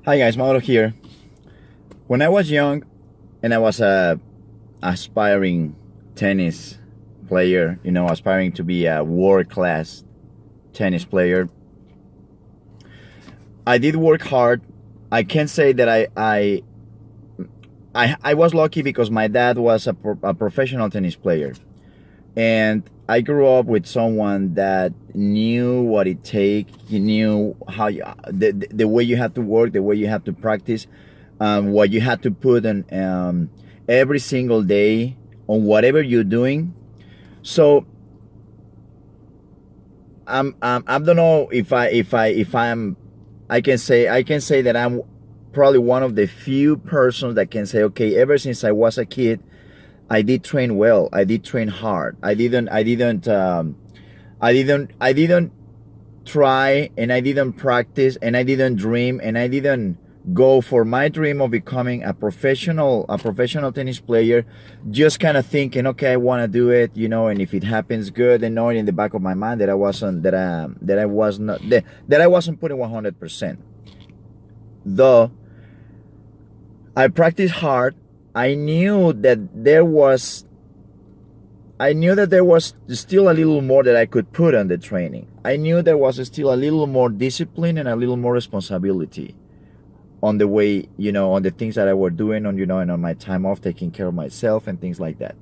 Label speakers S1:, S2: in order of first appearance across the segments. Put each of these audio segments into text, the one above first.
S1: Hi guys, Mauro here. When I was young and I was a aspiring tennis player, aspiring to be a world class tennis player, I did work hard. I can't say that I was lucky because my dad was a professional tennis player, and I grew up with someone that knew what it takes. He knew how the way you have to work, the way you have to practice, what you had to put in every single day on whatever you're doing. So I don't know if I can say that I'm probably one of the few persons that can say, okay, ever since I was a kid, I did train well. I did train hard. I didn't try, and I didn't practice, and I didn't dream, and I didn't go for my dream of becoming a professional tennis player, just kind of thinking, okay, I want to do it, and if it happens, good, and knowing in the back of my mind that I wasn't putting 100%. Though I practiced hard, I knew that there was still a little more that I could put on the training. I knew there was still a little more discipline and a little more responsibility on the way, on the things that I were doing, and on my time off, taking care of myself and things like that.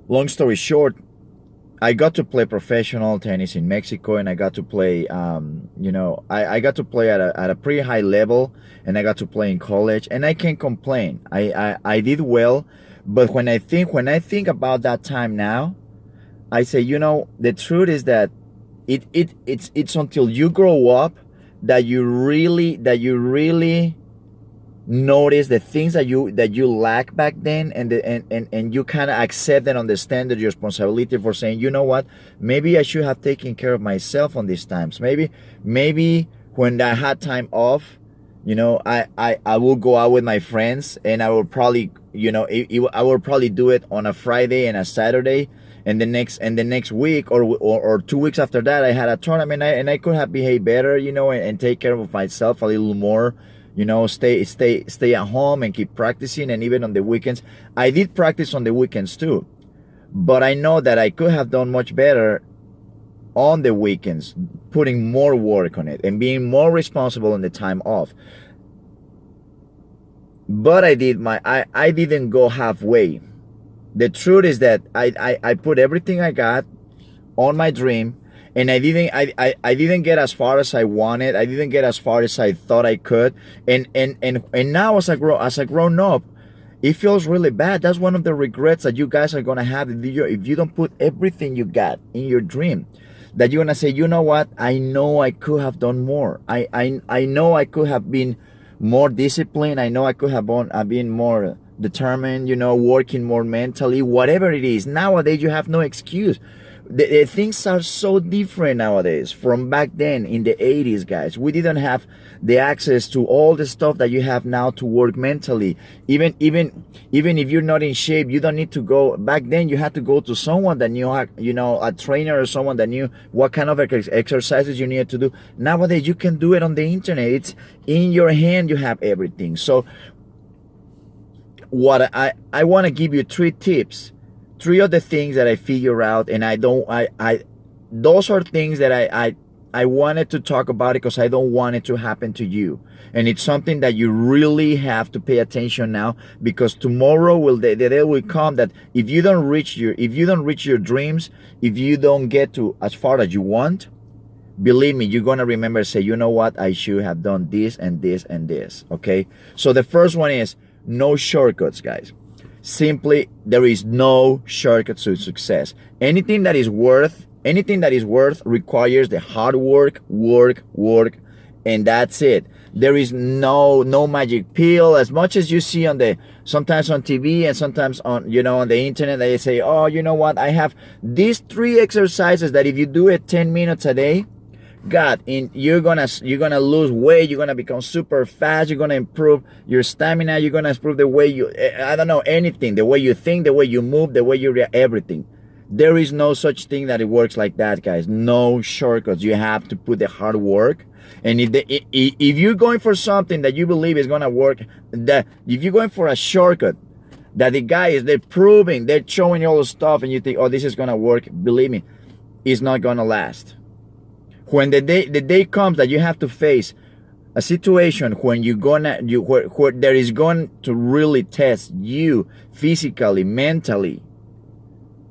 S1: Long story short, I got to play professional tennis in Mexico, and I got to play, I got to play at a pretty high level, and I got to play in college, and I can't complain. I did well, but when I think about that time now, I say, the truth is that it's until you grow up that you really notice the things that you lack back then, and you kind of accept and understand the responsibility for saying, you know what, maybe I should have taken care of myself on these times. Maybe when I had time off, I will go out with my friends, and I will probably, I will probably do it on a Friday and a Saturday, and the next week, or 2 weeks after that, I had a tournament, and I could have behaved better, and take care of myself a little more, stay at home and keep practicing. And even on the weekends, I did practice on the weekends too, but I know that I could have done much better on the weekends, putting more work on it and being more responsible in the time off. But I didn't go halfway. The truth is that I put everything I got on my dream, and I didn't get as far as I wanted. I didn't get as far as I thought I could. And now, as a grown up, it feels really bad. That's one of the regrets that you guys are gonna have if you don't put everything you got in your dream. That you're gonna say, you know what? I know I could have done more. I know I could have been more disciplined. I know I could have been more determined, working more mentally, whatever it is. Nowadays, you have no excuse. The things are so different nowadays from back then in the 80s, guys. We didn't have the access to all the stuff that you have now to work mentally. Even if you're not in shape, you don't need to go. Back then, you had to go to someone that knew, a trainer or someone that knew what kind of exercises you needed to do. Nowadays, you can do it on the internet. It's in your hand. You have everything. So what I want to give you three of the things that I figure out, and those are things that I wanted to talk about, because I don't want it to happen to you. And it's something that you really have to pay attention now, because tomorrow the day will come that if you don't reach your dreams, if you don't get to as far as you want, believe me, you're gonna remember, say, you know what, I should have done this and this and this. Okay, so the first one is no shortcuts, guys. Simply, there is no shortcut to success. Anything that is worth requires the hard work, and that's it. There is no magic pill. As much as you see sometimes on TV and sometimes on the internet, they say, oh, you know what, I have these 3 exercises that if you do it 10 minutes a day, God, you're gonna lose weight, you're gonna become super fast, you're gonna improve your stamina, you're gonna improve the way I don't know, anything, the way you think, the way you move, the way you react, everything. There is no such thing that it works like that, guys. No shortcuts. You have to put the hard work. And if you're going for something that you believe is gonna work, that if you're going for a shortcut that the guy is, they're showing you all the stuff, and you think, oh, this is gonna work, believe me, it's not gonna last. When the day comes that you have to face a situation when where there is going to really test you physically, mentally,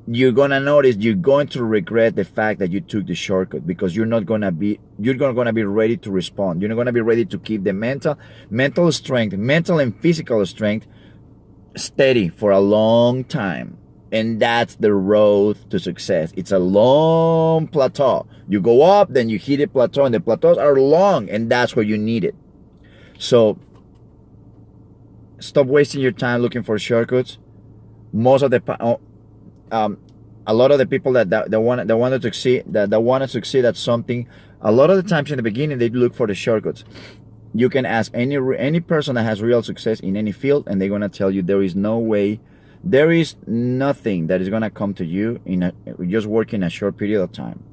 S1: you're gonna notice, you're going to regret the fact that you took the shortcut, because you're gonna be ready to respond. You're not gonna be ready to keep the mental strength, mental and physical strength steady for a long time. And that's the road to success. It's a long plateau. You go up, then you hit a plateau, and the plateaus are long, and that's where you need it. So stop wasting your time looking for shortcuts. Most of the a lot of the people that want to succeed at something, a lot of the times in the beginning they look for the shortcuts. You can ask any person that has real success in any field, and they're gonna tell you there is no way, there is nothing that is gonna come to you just working a short period of time.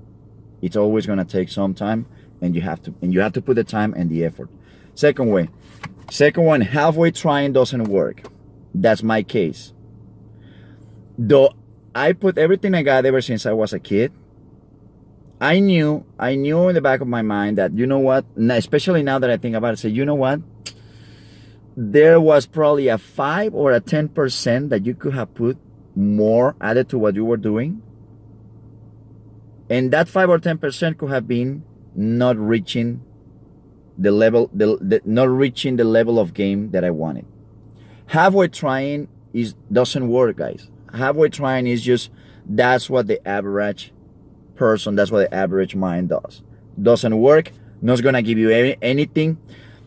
S1: It's always gonna take some time, and you have to put the time and the effort. Second one, halfway trying doesn't work. That's my case. Though I put everything I got ever since I was a kid, I knew in the back of my mind that, you know what, especially now that I think about it, say, you know what, there was probably a 5 or a 10% that you could have put more added to what you were doing. And that 5 or 10% could have been not reaching the level, not reaching the level of game that I wanted. Halfway trying doesn't work, guys. Halfway trying is just, that's what the average person, that's what the average mind does. Doesn't work, not gonna give you anything.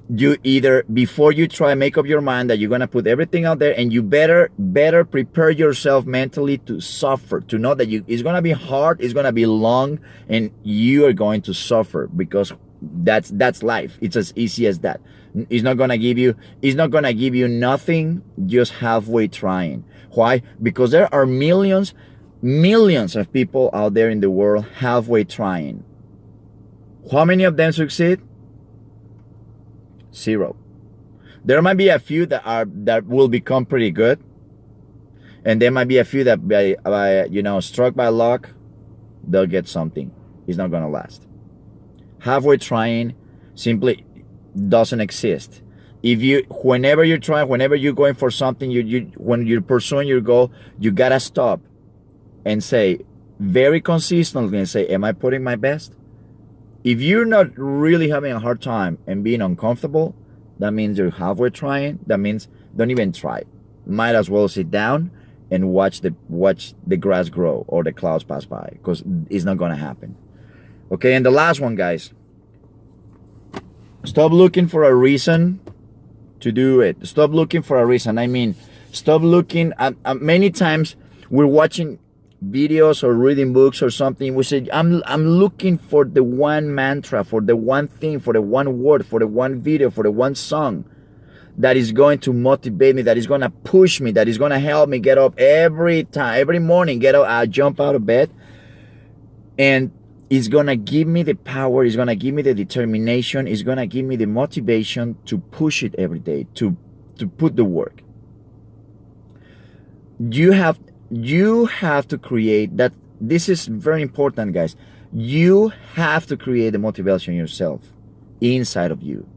S1: You either, before you try, make up your mind that you're gonna put everything out there, and you better prepare yourself mentally to suffer, to know that it's gonna be hard, it's gonna be long, and you are going to suffer, because that's life. It's as easy as that. It's not gonna give you nothing just halfway trying. Why? Because there are millions of people out there in the world halfway trying. How many of them succeed? 0. There might be a few that will become pretty good, and there might be a few that by struck by luck, they'll get something. It's not gonna last. Halfway trying simply doesn't exist. Whenever you're going for something, when you're pursuing your goal, you gotta stop and say very consistently, and say, am I putting my best? If you're not really having a hard time and being uncomfortable, that means you're halfway trying. That means don't even try. Might as well sit down and watch the grass grow or the clouds pass by, because it's not gonna happen. Okay, and the last one, guys. Stop looking for a reason to do it. Stop looking for a reason. I mean, stop looking at many times we're watching videos or reading books or something. We say, I'm looking for the one mantra, for the one thing, for the one word, for the one video, for the one song that is going to motivate me, that is going to push me, that is going to help me get up every morning, jump out of bed, and it's going to give me the power, it's going to give me the determination, it's going to give me the motivation to push it every day, to put the work. You have to create that. This is very important, guys. You have to create the motivation yourself inside of you.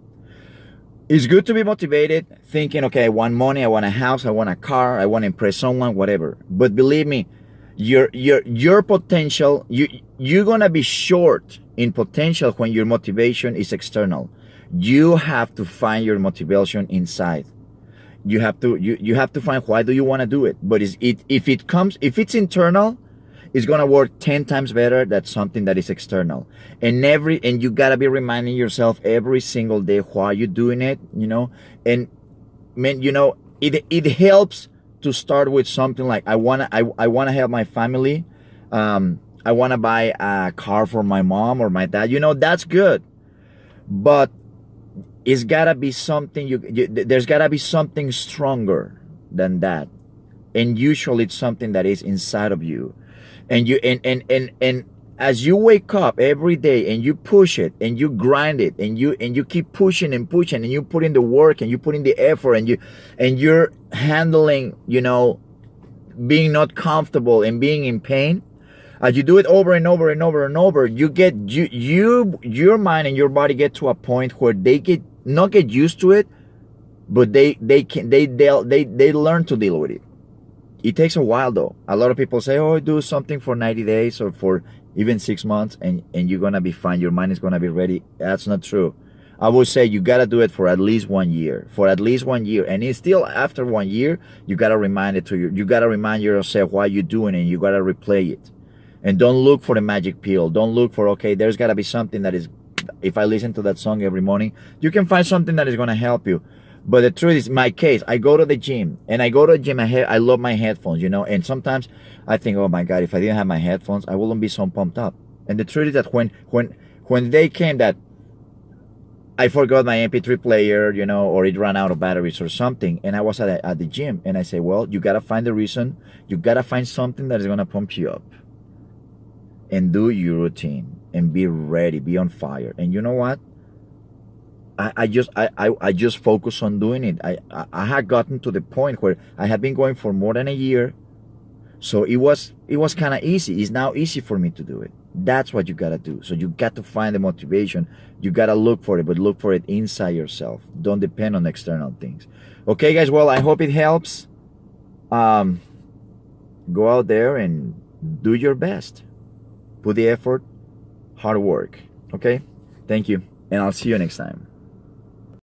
S1: It's good to be motivated, thinking, okay, I want money, I want a house, I want a car, I want to impress someone, whatever. But believe me, your potential, you're gonna be short in potential when your motivation is external. You have to find your motivation inside. You have to find, why do you want to do it? But if it's internal, it's gonna work 10 times better than something that is external. And you gotta be reminding yourself every single day why you're doing it, And man, it helps to start with something like, I wanna help my family. I wanna buy a car for my mom or my dad. That's good, but it's gotta be something. There's gotta be something stronger than that, and usually it's something that is inside of you. And as you wake up every day and you push it and you grind it and you keep pushing and pushing and you put in the work and you put in the effort and you're handling, being not comfortable and being in pain, as you do it over and over and over and over, your mind and your body get to a point where they not get used to it, but they learn to deal with it. It takes a while though. A lot of people say, oh, do something for 90 days or for even 6 months and you're gonna be fine, your mind is gonna be ready. That's not true. I would say you gotta do it for at least 1 year. And it's still after 1 year, you gotta you gotta remind yourself why you're doing it, and you gotta replay it. And don't look for the magic pill. Don't look for, okay, there's gotta be something that is, if I listen to that song every morning, you can find something that is gonna help you. But the truth is, my case, I go to the gym, I love my headphones, and sometimes I think, oh my God, if I didn't have my headphones, I wouldn't be so pumped up. And the truth is that when they came that I forgot my MP3 player, or it ran out of batteries or something, and I was at the gym, and I say, well, you gotta find the reason, you gotta find something that is gonna pump you up, and do your routine, and be ready, be on fire. And you know what? I just focus on doing it. I had gotten to the point where I had been going for more than a year, so it was kind of easy. It's now easy for me to do it. That's what you gotta do. So you got to find the motivation. You gotta look for it, but look for it inside yourself. Don't depend on external things. Okay, guys. Well, I hope it helps. Go out there and do your best. Put the effort, hard work. Okay. Thank you, and I'll see you next time.